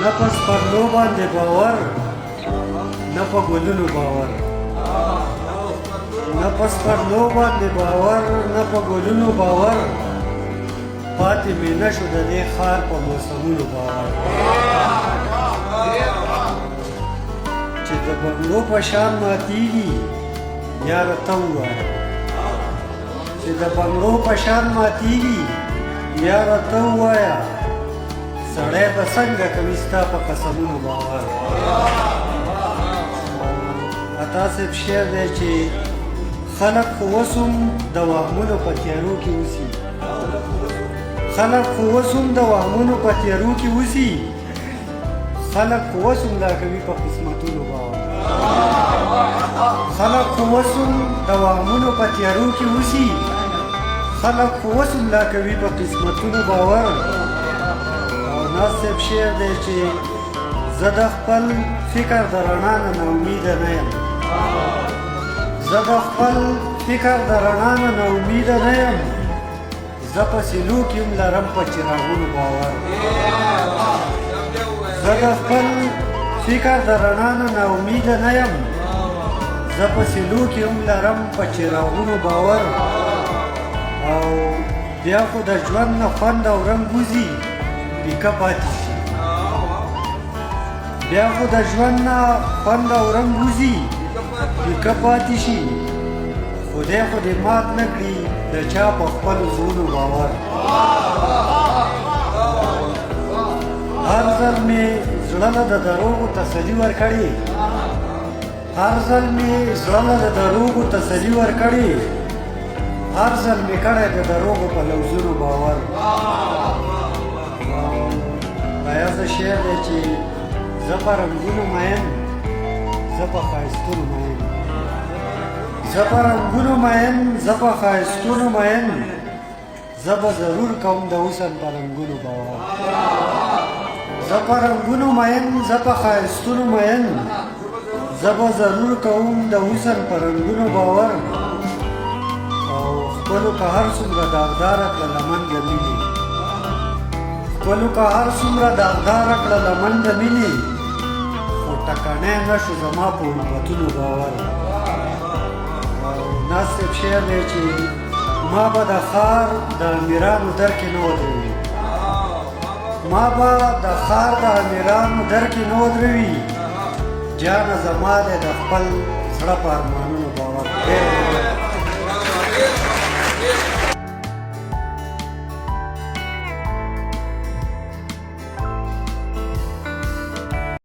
نه په سپرلو باندې باور نه په ګلونو باور نه په سپرلو باندې باور نه په ګلونو باور پاتې مې نه شو د دې ښار په موسمونو باور چې د بنګلو په شان ماتېږي یاره ته ووایه چې د بنګلو په شان ماتېږي یاره ته ووایه سړی به څنګه کوي ستا په قسمونو باور عطا صاحب شعر دی چې خلق خو اوس هم د وهمونو په تیارو کې اوسي خلق خو اوس هم د وهمونو په تیارو کې اوسي خلق خو اوس هم لا کوي په قسمتونو باور خلق خو اوس هم د وهمونو په تیارو کې اوسي خلق خو اوس هم لا کوي په قسمتونو باور ناز صاحب شعر دی چې زه د خپل فکر د رڼا نه ناامیده نه یم زه د خپل فکر د رڼا نه ناامیده نه یم زه په سیلو کې هم لرم په چراغونو باور زه د خپل فکر د رڼا نه ناامیده نه یم زه په سیلو کې هم لرم په چراغونو باور او بیا خو د ژوند نه خوند او رنګ وځي پیکه پاتې شي بیا خو د ژوند نه خوند او رنګ وځي پیکه پاتې شي خدای خو دې مات نه کړي د چا په خپلو زړونو باور هر ځل مې زړه له د دروغو تسلي ورکړې هر ځل مې زړه له د دروغو تسلي ورکړې هر ځل مې کړی د دروغو په لفظونو باور دا شعر دی چې زه په رنګونو مین زه په ښایستونو مین زه په رنګونو مین زه په ښایستونو مین زه به ضرور کوم د حسن په رنګونو باور زه په رنګونو مین زه په ښایستونو مین زه به ضرور کوم د حسن په رنګونو باور او خپلو که هر څومره داغداره کړه لمن د مینې خپلو که هر څومره داغداره کړه لمن د مینې خو ټکنی نه شو زما په الفتونو باور او ناز صاحب شعر دی چې ما به د ښار د امیرانو در کې نه ودروي ما به د ښار د امیرانو در کې نه ودروي جانه زما دی د خپل زړه په ارمانونو باور